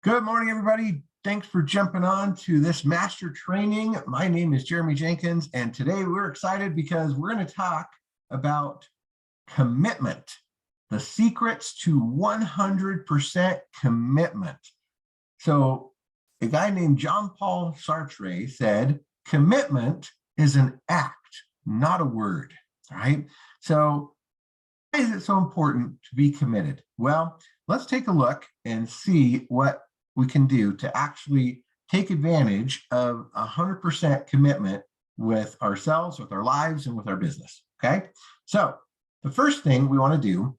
Good morning, everybody. Thanks for jumping on to this master training. My name is Jeremy Jenkins, and today we're excited because we're going to talk about commitment, the secrets to 100% commitment. So a guy named John Paul Sartre said, commitment is an act, not a word, all right? So why is it so important to be committed? Well, let's take a look and see what we can do to actually take advantage of 100% commitment with ourselves, with our lives, and with our business, okay? So the first thing we want to do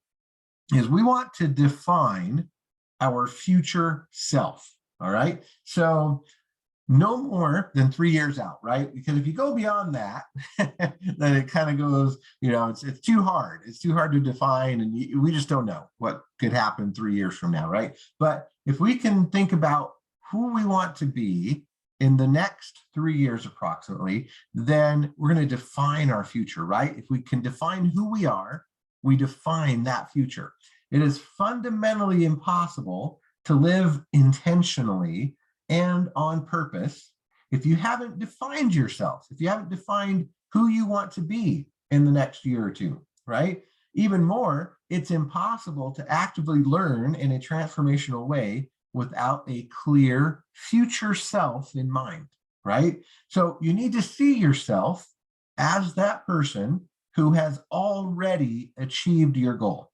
is we want to define our future self, all right? So no more than 3 years out, right? Because if you go beyond that, then it kind of goes, it's too hard. It's too hard to define, and we just don't know what could happen 3 years from now, right? But if we can think about who we want to be in the next 3 years approximately, then we're going to define our future, right? If we can define who we are, we define that future. It is fundamentally impossible to live intentionally and on purpose if you haven't defined yourself, if you haven't defined who you want to be in the next year or two, right? Even more, it's impossible to actively learn in a transformational way without a clear future self in mind, right? So you need to see yourself as that person who has already achieved your goal.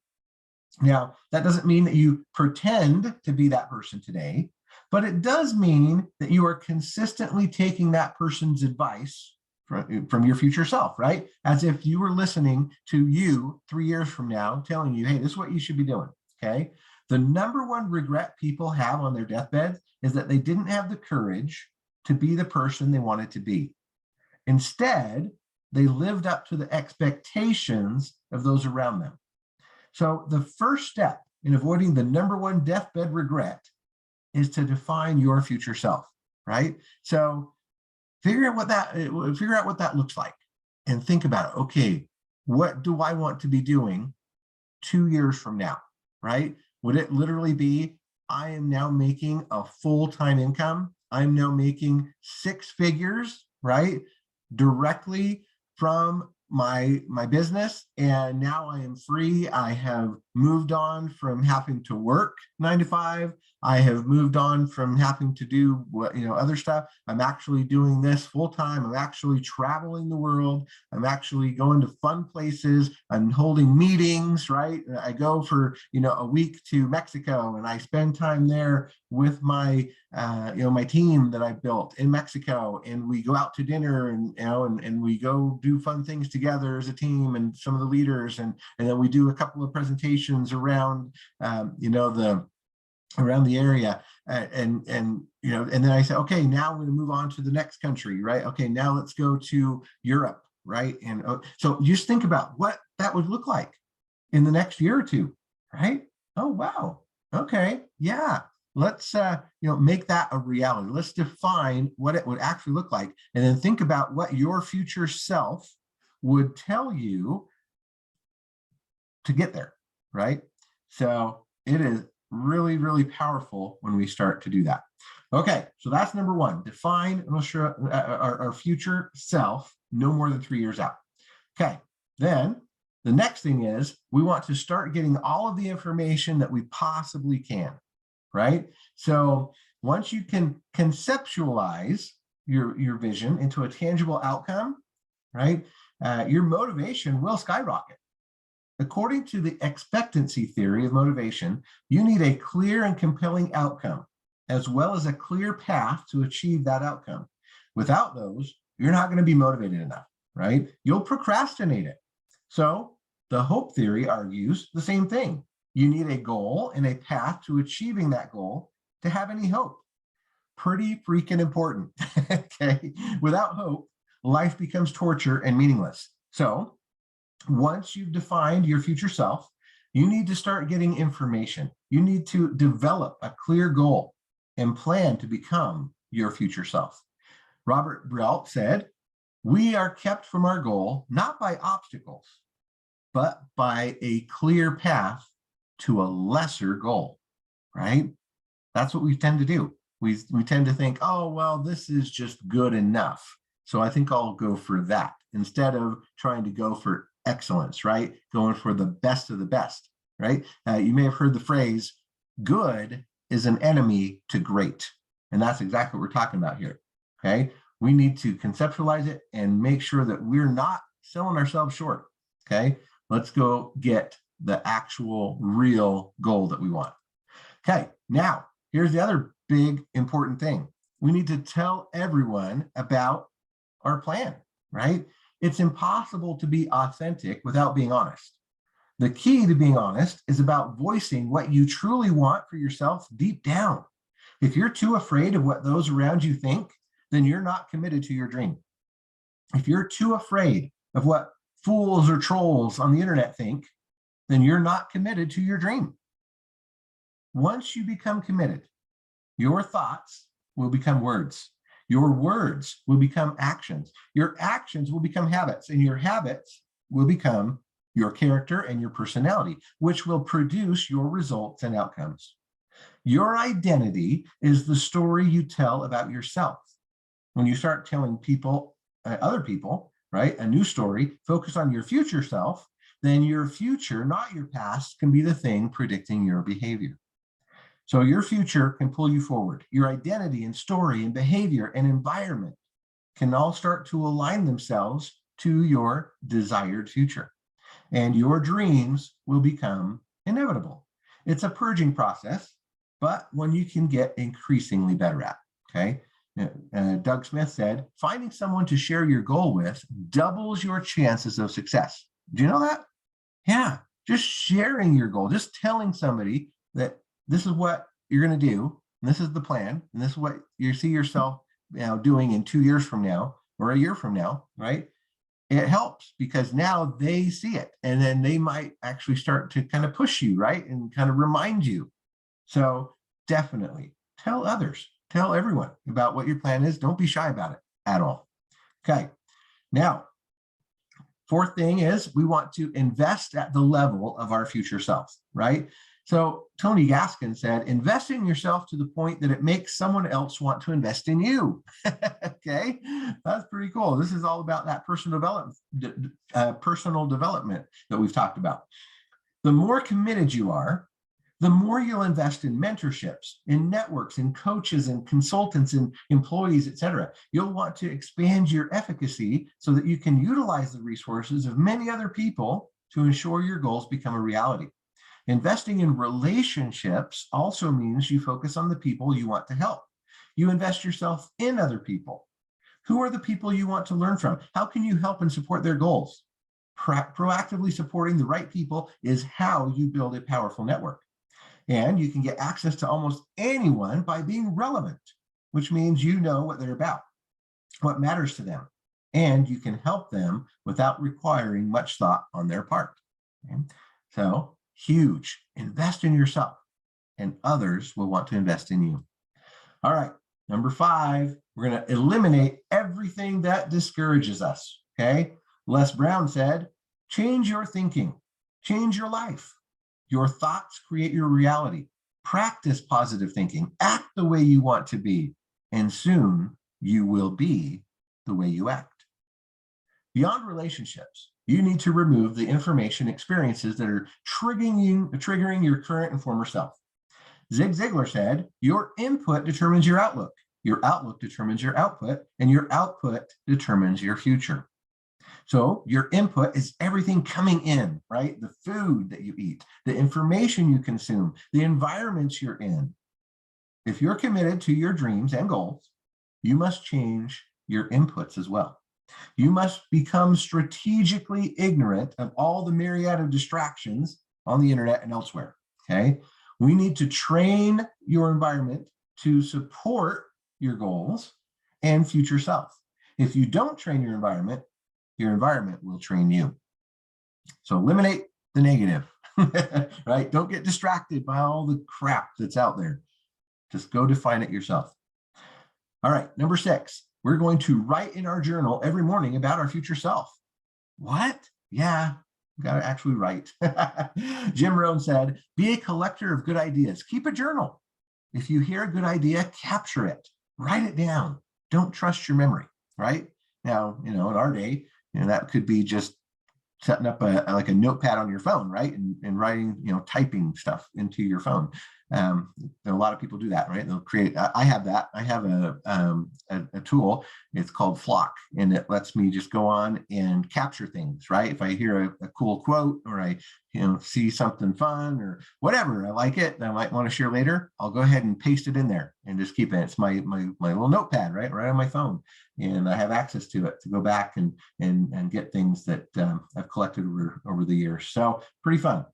Now, that doesn't mean that you pretend to be that person today, but it does mean that you are consistently taking that person's advice from your future self, right? As if you were listening to you 3 years from now, telling you, hey, this is what you should be doing, okay? The number one regret people have on their deathbed is that they didn't have the courage to be the person they wanted to be. Instead, they lived up to the expectations of those around them. So the first step in avoiding the number one deathbed regret is to define your future self, right? So figure out what that looks like and think about it. Okay, what do I want to be doing 2 years from now, right? Would it literally be, I am now making a full-time income. I'm now making 6 figures, right? Directly from my business, and now I am free. I have moved on from having to work 9 to 5. I have moved on from having to do other stuff. I'm actually doing this full time. I'm actually traveling the world. I'm actually going to fun places. I'm holding meetings, right? I go for a week to Mexico, and I spend time there with my my team that I built in Mexico, and we go out to dinner, and we go do fun things together as a team and some of the leaders, and then we do a couple of presentations around around the area, and then I say, okay, now I'm going to move on to the next country, right? Okay, now let's go to Europe, right? And so just think about what that would look like in the next year or two, right? Oh, wow. Okay, yeah. Let's make that a reality. Let's define what it would actually look like, and then think about what your future self would tell you to get there, right? So it is really, really powerful when we start to do that. Okay, so that's number one. Define our future self no more than 3 years out. Okay, then the next thing is we want to start getting all of the information that we possibly can, right? So once you can conceptualize your vision into a tangible outcome, right, your motivation will skyrocket. According to the expectancy theory of motivation, you need a clear and compelling outcome, as well as a clear path to achieve that outcome. Without those, you're not going to be motivated enough, right? You'll procrastinate it. So the hope theory argues the same thing. You need a goal and a path to achieving that goal to have any hope. Pretty freaking important, okay? Without hope, life becomes torture and meaningless. So once you've defined your future self, you need to start getting information. You need to develop a clear goal and plan to become your future self. Robert Brault said, "We are kept from our goal not by obstacles, but by a clear path to a lesser goal," right? That's what we tend to do. We tend to think, oh, well, this is just good enough. So I think I'll go for that instead of trying to go for excellence, right? Going for the best of the best, right? You may have heard the phrase, good is an enemy to great. And that's exactly what we're talking about here, okay? We need to conceptualize it and make sure that we're not selling ourselves short, okay? Let's go get the actual real goal that we want. Okay, now here's the other big important thing. We need to tell everyone about our plan, right? It's impossible to be authentic without being honest. The key to being honest is about voicing what you truly want for yourself deep down. If you're too afraid of what those around you think, then you're not committed to your dream. If you're too afraid of what fools or trolls on the internet think, then you're not committed to your dream. Once you become committed, your thoughts will become words. Your words will become actions. Your actions will become habits, and your habits will become your character and your personality, which will produce your results and outcomes. Your identity is the story you tell about yourself. When you start telling people, other people, right, a new story, focus on your future self, then your future, not your past, can be the thing predicting your behavior. So your future can pull you forward. Your identity and story and behavior and environment can all start to align themselves to your desired future. And your dreams will become inevitable. It's a purging process, but one you can get increasingly better at, okay? Doug Smith said, finding someone to share your goal with doubles your chances of success. Do you know that? Yeah, just sharing your goal, just telling somebody that this is what you're going to do, and this is the plan, and this is what you see yourself doing in 2 years from now or a year from now, right? It helps because now they see it, and then they might actually start to kind of push you, right? And kind of remind you. So definitely tell others, tell everyone about what your plan is. Don't be shy about it at all. Okay. Now, fourth thing is we want to invest at the level of our future self, right? So Tony Gaskin said, invest in yourself to the point that it makes someone else want to invest in you. Okay, that's pretty cool. This is all about that personal development that we've talked about. The more committed you are, the more you'll invest in mentorships, in networks, in coaches, and consultants, and employees, et cetera. You'll want to expand your efficacy so that you can utilize the resources of many other people to ensure your goals become a reality. Investing in relationships also means you focus on the people you want to help. You invest yourself in other people. Who are the people you want to learn from? How can you help and support their goals? Proactively supporting the right people is how you build a powerful network. And you can get access to almost anyone by being relevant, which means you know what they're about, what matters to them, and you can help them without requiring much thought on their part. Okay? So huge, invest in yourself, and others will want to invest in you. All right, number 5, we're going to eliminate everything that discourages us, okay? Les Brown said, change your thinking, change your life. Your thoughts create your reality. Practice positive thinking, act the way you want to be, and soon you will be the way you act. Beyond relationships, you need to remove the information experiences that are triggering your current and former self. Zig Ziglar said, your input determines your outlook determines your output, and your output determines your future. So your input is everything coming in, right? The food that you eat, the information you consume, the environments you're in. If you're committed to your dreams and goals, you must change your inputs as well. You must become strategically ignorant of all the myriad of distractions on the internet and elsewhere, okay? We need to train your environment to support your goals and future self. If you don't train your environment will train you. So eliminate the negative, right? Don't get distracted by all the crap that's out there. Just go define it yourself. All right, number 6, we're going to write in our journal every morning about our future self. What? Yeah, you got to actually write. Jim Rohn said, be a collector of good ideas. Keep a journal. If you hear a good idea, capture it, write it down. Don't trust your memory, right? Now, in our day, that could be just setting up like a notepad on your phone, right? And writing, typing stuff into your phone. A lot of people do that, right? They'll create, I have that. I have a tool, it's called Flock, and it lets me just go on and capture things, right? If I hear a cool quote, or I see something fun or whatever, I like it, I might want to share later, I'll go ahead and paste it in there and just keep it. It's my little notepad, right on my phone. And I have access to it to go back and get things that I've collected over the years. So pretty fun.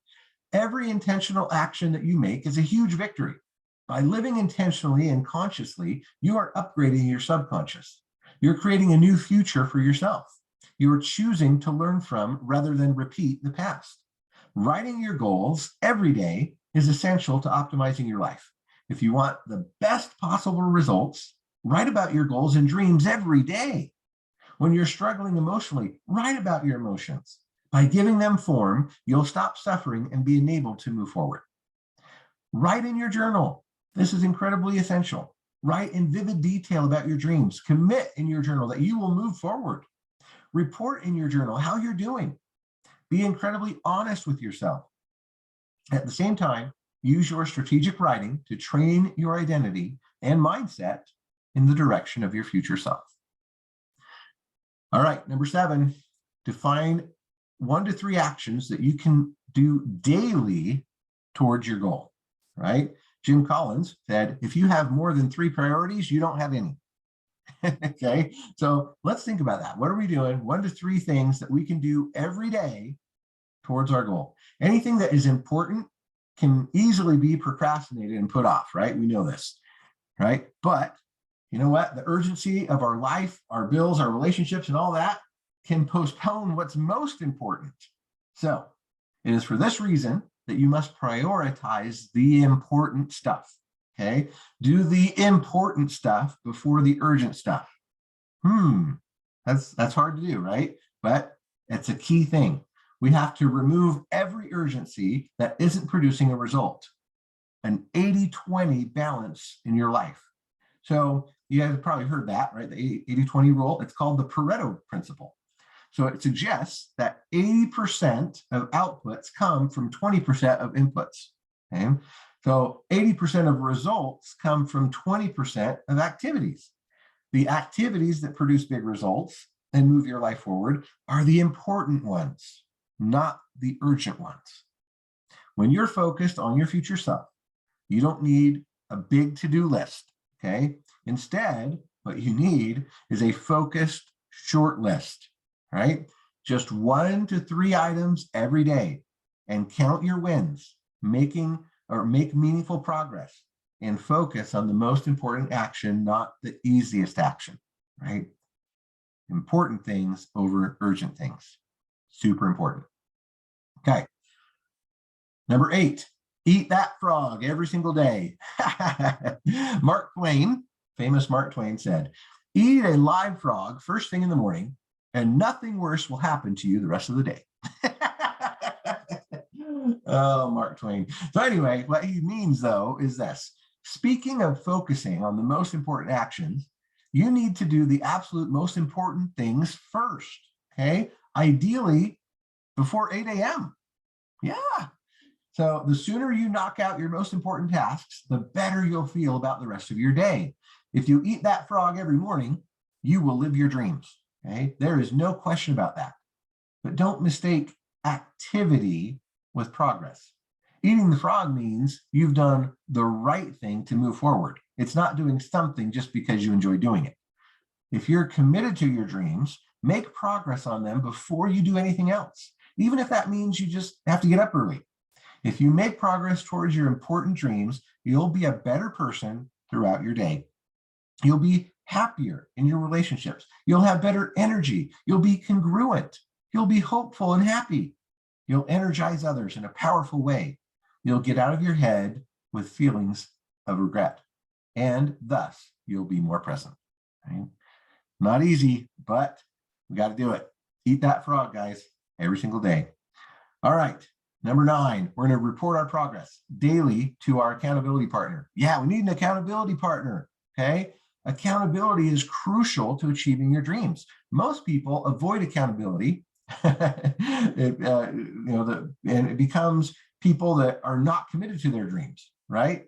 Every intentional action that you make is a huge victory. By living intentionally and consciously, you are upgrading your subconscious. You're creating a new future for yourself. You are choosing to learn from rather than repeat the past. Writing your goals every day is essential to optimizing your life. If you want the best possible results, write about your goals and dreams every day. When you're struggling emotionally, write about your emotions. By giving them form, you'll stop suffering and be enabled to move forward. Write in your journal. This is incredibly essential. Write in vivid detail about your dreams. Commit in your journal that you will move forward. Report in your journal how you're doing. Be incredibly honest with yourself. At the same time, use your strategic writing to train your identity and mindset in the direction of your future self. All right, number 7, define 1 to 3 actions that you can do daily towards your goal, right? Jim Collins said, if you have more than 3 priorities, you don't have any. Okay, so let's think about that. What are we doing? 1 to 3 things that we can do every day towards our goal. Anything that is important can easily be procrastinated and put off, right? We know this, right? But you know what? The urgency of our life, our bills, our relationships, and all that can postpone what's most important. So it is for this reason that you must prioritize the important stuff, okay? Do the important stuff before the urgent stuff. That's hard to do, right? But it's a key thing. We have to remove every urgency that isn't producing a result. An 80-20 balance in your life. So you guys have probably heard that, right? The 80-20 rule. It's called the Pareto principle. So it suggests that 80% of outputs come from 20% of inputs. Okay? So 80% of results come from 20% of activities. The activities that produce big results and move your life forward are the important ones, not the urgent ones. When you're focused on your future self, you don't need a big to-do list, okay? Instead, what you need is a focused short list, right? Just 1 to 3 items every day, and count your wins, make meaningful progress, and focus on the most important action, not the easiest action, right? Important things over urgent things. Super important. Okay. Number 8, eat that frog every single day. Mark Twain, famous Mark Twain, said, eat a live frog first thing in the morning, and nothing worse will happen to you the rest of the day. Oh, Mark Twain. So anyway, what he means, though, is this. Speaking of focusing on the most important actions, you need to do the absolute most important things first, okay? Ideally, before 8 a.m. Yeah. So the sooner you knock out your most important tasks, the better you'll feel about the rest of your day. If you eat that frog every morning, you will live your dreams, okay? There is no question about that. But don't mistake activity with progress. Eating the frog means you've done the right thing to move forward. It's not doing something just because you enjoy doing it. If you're committed to your dreams, make progress on them before you do anything else, even if that means you just have to get up early. If you make progress towards your important dreams, you'll be a better person throughout your day. You'll be happier in your relationships. You'll have better energy. You'll be congruent. You'll be hopeful and happy. You'll energize others in a powerful way. You'll get out of your head with feelings of regret, and thus you'll be more present. Right? Not easy, but we got to do it. Eat that frog, guys, every single day. All right. Number 9, we're going to report our progress daily to our accountability partner. Yeah, we need an accountability partner. Okay. Accountability is crucial to achieving your dreams. Most people avoid accountability. And it becomes people that are not committed to their dreams, right?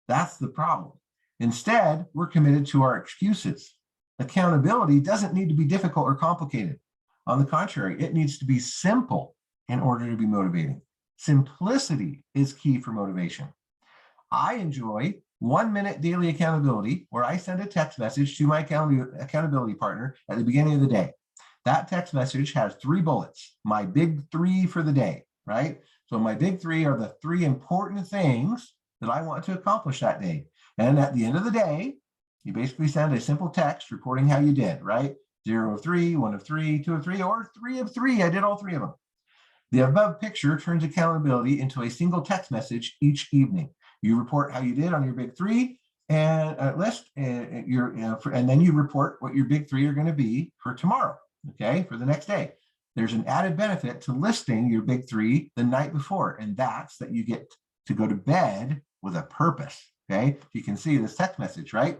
That's the problem. Instead, we're committed to our excuses. Accountability doesn't need to be difficult or complicated. On the contrary, it needs to be simple in order to be motivating. Simplicity is key for motivation. I enjoy 1-minute daily accountability where I send a text message to my accountability partner at the beginning of the day. That text message has 3 bullets, my big 3 for the day, right? So my big 3 are the 3 important things that I want to accomplish that day. And at the end of the day, you basically send a simple text reporting how you did, right? 0 of 3, 1 of 3, 2 of 3, or 3 of 3. I did all 3 of them. The above picture turns accountability into a single text message each evening. You report how you did on your big 3 and list, and then you report what your big 3 are going to be for tomorrow, okay, for the next day. There's an added benefit to listing your big 3 the night before, and that's that you get to go to bed with a purpose, okay? You can see this text message, right?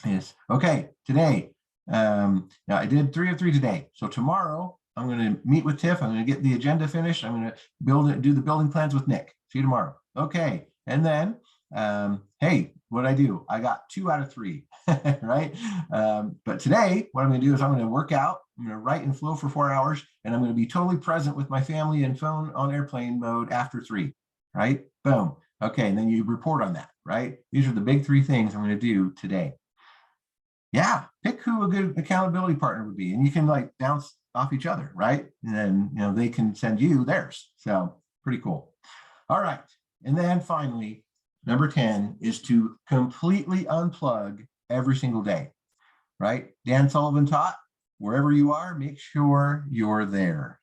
Is okay, today, now I did 3 of 3 today. So tomorrow I'm going to meet with Tiff. I'm going to get the agenda finished. I'm going to do the building plans with Nick. See you tomorrow. Okay. And then, hey, what did I do? I got 2 out of 3, right? But today, what I'm going to do is I'm going to work out. I'm going to write and flow for 4 hours, and I'm going to be totally present with my family and phone on airplane mode after 3, right? Boom. Okay. And then you report on that, right? These are the big 3 things I'm going to do today. Yeah, pick who a good accountability partner would be, and you can like bounce off each other, right? And then they can send you theirs. So pretty cool. All right, and then finally, number 10 is to completely unplug every single day, right? Dan Sullivan taught, wherever you are, make sure you're there.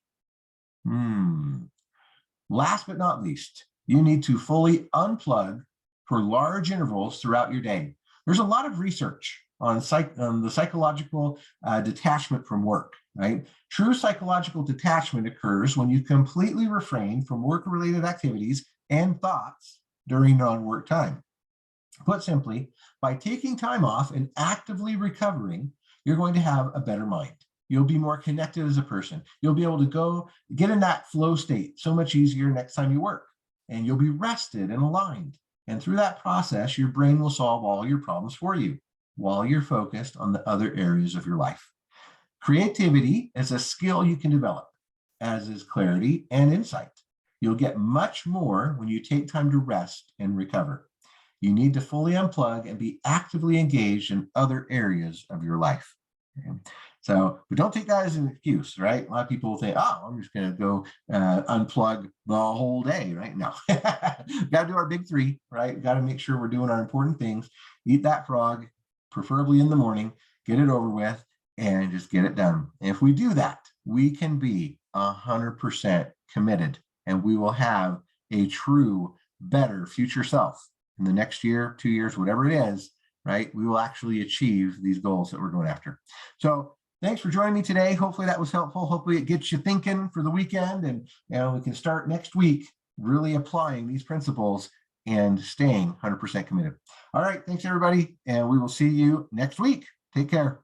Last but not least, you need to fully unplug for large intervals throughout your day. There's a lot of research on the psychological detachment from work, right? True psychological detachment occurs when you completely refrain from work-related activities and thoughts during non-work time. Put simply, by taking time off and actively recovering, you're going to have a better mind. You'll be more connected as a person. You'll be able to go get in that flow state so much easier next time you work, and you'll be rested and aligned. And through that process, your brain will solve all your problems for you while you're focused on the other areas of your life. Creativity is a skill you can develop, as is clarity and insight. You'll get much more when you take time to rest and recover. You need to fully unplug and be actively engaged in other areas of your life. Okay? So, but don't take that as an excuse, right? A lot of people will think, oh, I'm just going to go unplug the whole day, right? No, got to do our big 3, right? Got to make sure we're doing our important things. Eat that frog, preferably in the morning, get it over with, and just get it done. And if we do that, we can be 100% committed, and we will have a true, better future self in the next year, 2 years, whatever it is, right? We will actually achieve these goals that we're going after. So thanks for joining me today. Hopefully that was helpful. Hopefully it gets you thinking for the weekend, and we can start next week really applying these principles and staying 100% committed. All right, thanks everybody, and we will see you next week. Take care.